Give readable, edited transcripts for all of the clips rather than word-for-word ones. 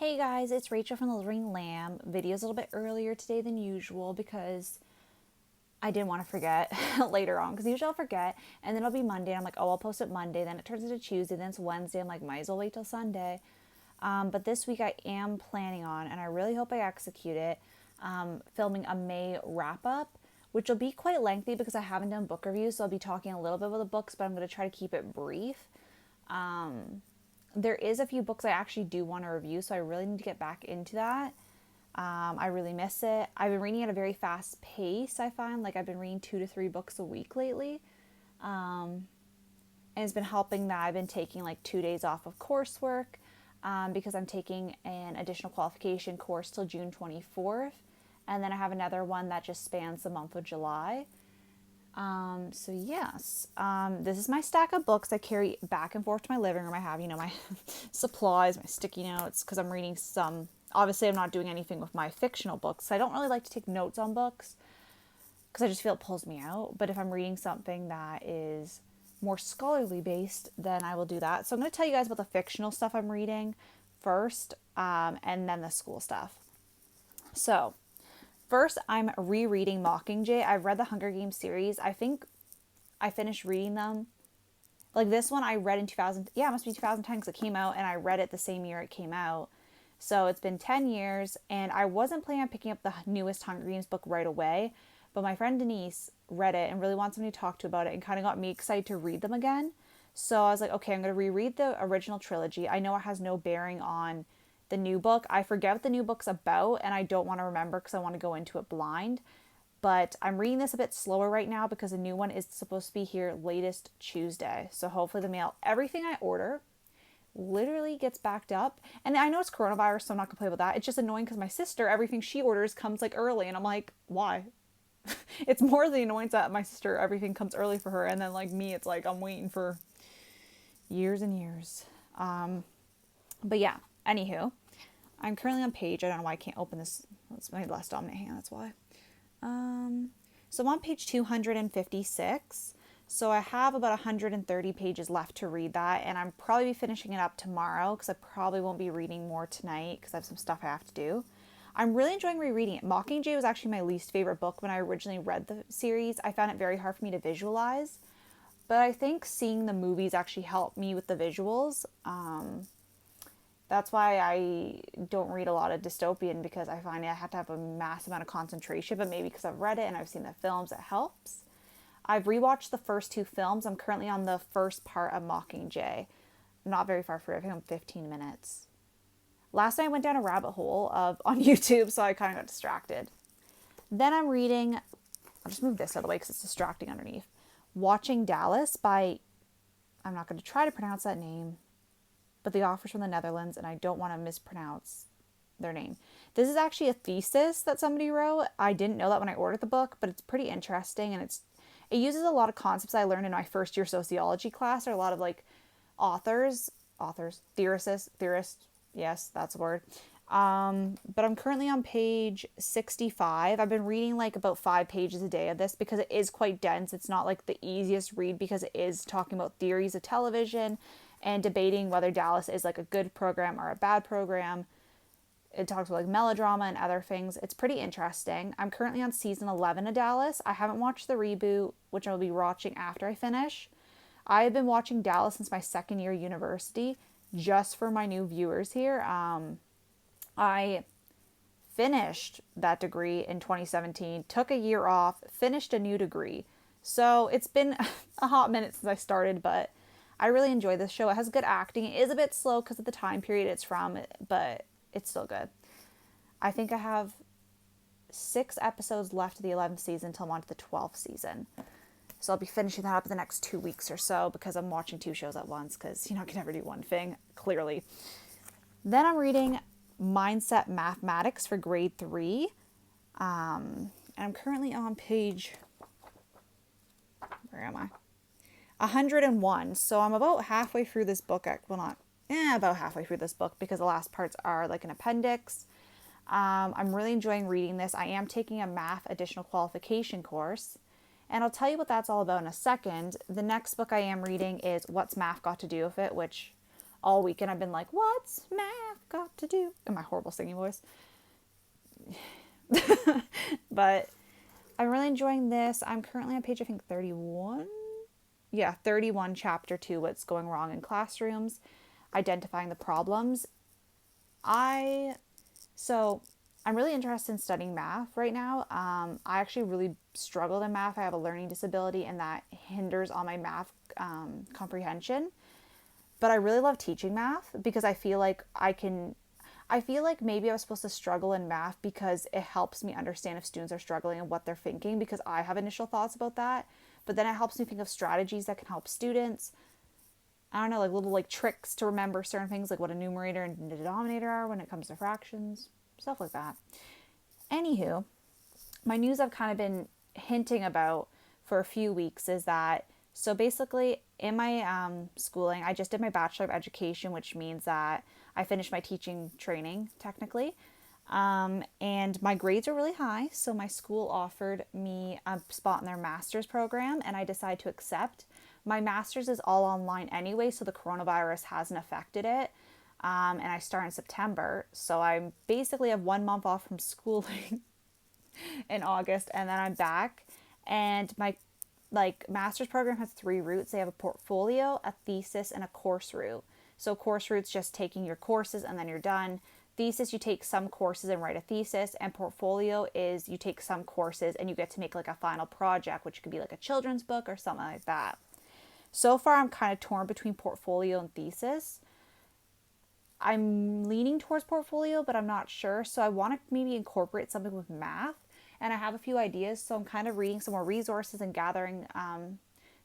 Hey guys, it's Rachel from The Living Lamb. Video's a little bit earlier today than usual because I didn't want to forget later on because usually I'll forget and then it'll be Monday and I'm like, oh, I'll post it Monday. Then it turns into Tuesday, then it's Wednesday. I'm like, might as well wait till Sunday. But this week I am planning on, and I really hope I execute it, filming a May wrap up, which will be quite lengthy because I haven't done book reviews. So I'll be talking a little bit about the books, but I'm going to try to keep it brief. There is a few books I actually do want to review, so I really need to get back into that. I really miss it. I've been reading at a very fast pace, I find. Like, I've been reading 2 to 3 books a week lately. And it's been helping that I've been taking like 2 days off of coursework because I'm taking an additional qualification course till June 24th. And then I have another one that just spans the month of July. So yes, this is my stack of books I carry back and forth to my living room. I have, my supplies, my sticky notes, because I'm reading some. Obviously, I'm not doing anything with my fictional books. I don't really like to take notes on books because I just feel it pulls me out. But if I'm reading something that is more scholarly based, then I will do that. So I'm going to tell you guys about the fictional stuff I'm reading first, and then the school stuff. So first, I'm rereading Mockingjay. I've read the Hunger Games series. I think I finished reading them. Like this one I read in 2000. Yeah, it must be 2010 because it came out and I read it the same year it came out. So it's been 10 years and I wasn't planning on picking up the newest Hunger Games book right away. But my friend Denise read it and really wants me to talk to about it and kind of got me excited to read them again. So I was like, okay, I'm going to reread the original trilogy. I know it has no bearing on the new book. I forget what the new book's about and I don't want to remember because I want to go into it blind. But I'm reading this a bit slower right now because the new one is supposed to be here latest Tuesday. So hopefully the mail, everything I order literally gets backed up. And I know it's coronavirus, so I'm not going to play about that. It's just annoying because my sister, everything she orders comes like early. And I'm like, why? It's more the annoyance that my sister, everything comes early for her. And then like me, it's like I'm waiting for years and years. But yeah, anywho, I'm currently on page. I don't know why I can't open this. It's my last dominant hand, that's why. So I'm on page 256. So I have about 130 pages left to read that, and I'm probably finishing it up tomorrow because I probably won't be reading more tonight because I have some stuff I have to do. I'm really enjoying rereading it. Mockingjay was actually my least favorite book when I originally read the series. I found it very hard for me to visualize, but I think seeing the movies actually helped me with the visuals. That's why I don't read a lot of dystopian because I find I have to have a mass amount of concentration, but maybe because I've read it and I've seen the films, it helps. I've rewatched the first 2 films. I'm currently on the first part of Mockingjay. I'm not very far through. I think I'm 15 minutes. Last night I went down a rabbit hole on YouTube, so I kind of got distracted. Then I'm reading, I'll just move this out of the way because it's distracting underneath. Watching Dallas by, I'm not going to try to pronounce that name, but the author's from the Netherlands, and I don't want to mispronounce their name. This is actually a thesis that somebody wrote. I didn't know that when I ordered the book, but it's pretty interesting, and it uses a lot of concepts I learned in my first year sociology class. There are a lot of like theorists, yes, that's a word. But I'm currently on page 65. I've been reading like about 5 pages a day of this because it is quite dense. It's not like the easiest read because it is talking about theories of television and debating whether Dallas is like a good program or a bad program. It talks about like melodrama and other things. It's pretty interesting. I'm currently on season 11 of Dallas. I haven't watched the reboot, which I'll be watching after I finish. I have been watching Dallas since my second year university. Just for my new viewers here, I finished that degree in 2017, took a year off, finished a new degree. So it's been a hot minute since I started, but I really enjoy this show. It has good acting. It is a bit slow because of the time period it's from, but it's still good. I think I have 6 episodes left of the 11th season until I'm on to the 12th season. So I'll be finishing that up in the next 2 weeks or so because I'm watching 2 shows at once because I can never do one thing, clearly. Then I'm reading Mindset Mathematics for grade 3. And I'm currently on page, where am I? 101. So I'm about halfway through this book. Well, not, about halfway through this book because the last parts are like an appendix. I'm really enjoying reading this. I am taking a math additional qualification course. And I'll tell you what that's all about in a second. The next book I am reading is What's Math Got to Do with It, which all weekend I've been like, what's math got to do? In my horrible singing voice. But I'm really enjoying this. I'm currently on page, I think, 31. Yeah, 31, chapter 2, what's going wrong in classrooms, identifying the problems. So I'm really interested in studying math right now. I actually really struggled in math. I have a learning disability and that hinders on my math comprehension. But I really love teaching math because I feel like maybe I was supposed to struggle in math because it helps me understand if students are struggling and what they're thinking, because I have initial thoughts about that. But then it helps me think of strategies that can help students. I don't know, like little like tricks to remember certain things, like what a numerator and a denominator are when it comes to fractions, stuff like that. Anywho, my news I've kind of been hinting about for a few weeks is that, so basically in my schooling, I just did my Bachelor of Education, which means that I finished my teaching training technically. And my grades are really high, so my school offered me a spot in their master's program, and I decided to accept. My master's is all online anyway, so the coronavirus hasn't affected it. And I start in September, so I basically have 1 month off from schooling in August, and then I'm back. And my master's program has 3 routes. They have a portfolio, a thesis, and a course route. So course route's just taking your courses and then you're done. Thesis, you take some courses and write a thesis, and portfolio is you take some courses and you get to make like a final project, which could be like a children's book or something like that. So far, I'm kind of torn between portfolio and thesis. I'm leaning towards portfolio, but I'm not sure. So I want to maybe incorporate something with math, and I have a few ideas. So I'm kind of reading some more resources and gathering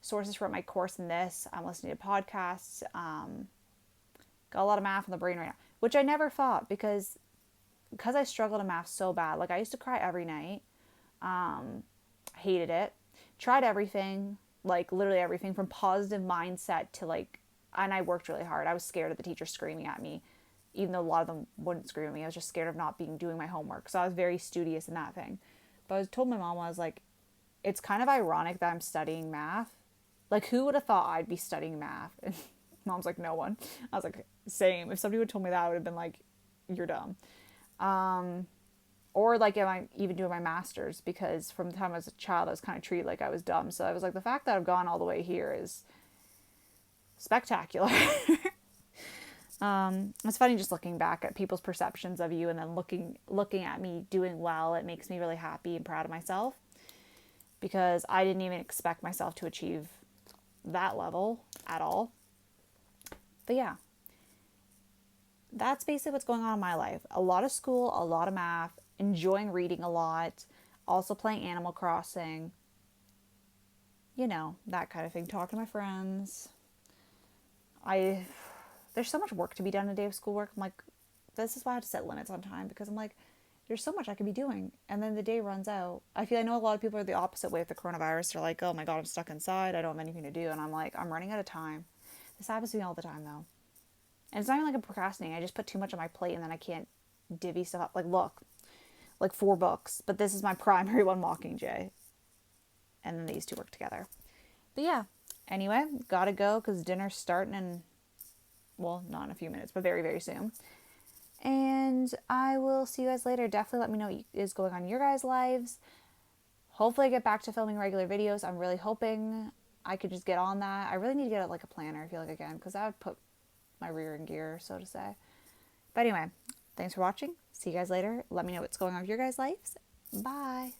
sources for my course in this. I'm listening to podcasts. Got a lot of math in the brain right now, which I never thought because I struggled in math so bad. Like I used to cry every night. Hated it. Tried everything, like literally everything from positive mindset to like, and I worked really hard. I was scared of the teacher screaming at me, even though a lot of them wouldn't scream at me. I was just scared of not doing my homework. So I was very studious in that thing. But I was told my mom, I was like, it's kind of ironic that I'm studying math. Like who would have thought I'd be studying math? And mom's like, no one. I was like, same. If somebody would have told me that, I would have been like, you're dumb. Or like, am I even doing my master's? Because from the time I was a child, I was kind of treated like I was dumb. So I was like, the fact that I've gone all the way here is spectacular. It's funny just looking back at people's perceptions of you and then looking at me doing well. It makes me really happy and proud of myself because I didn't even expect myself to achieve that level at all. But yeah, that's basically what's going on in my life. A lot of school, a lot of math, enjoying reading a lot, also playing Animal Crossing, that kind of thing. Talking to my friends. There's so much work to be done in a day of schoolwork. I'm like, this is why I have to set limits on time, because I'm like, there's so much I could be doing. And then the day runs out. I know a lot of people are the opposite way with the coronavirus. They're like, oh my God, I'm stuck inside. I don't have anything to do. And I'm like, I'm running out of time. This happens to me all the time though. And it's not even like I'm procrastinating. I just put too much on my plate and then I can't divvy stuff up. Like, look, like 4 books, but this is my primary one, Mockingjay. And then these 2 work together. But yeah, anyway, gotta go because dinner's starting in, well, not in a few minutes, but very, very soon. And I will see you guys later. Definitely let me know what is going on in your guys' lives. Hopefully I get back to filming regular videos. I'm really hoping I could just get on that. I really need to get like a planner, I feel like, again, because that would put my rear in gear, so to say. But anyway, thanks for watching. See you guys later. Let me know what's going on with your guys' lives. Bye.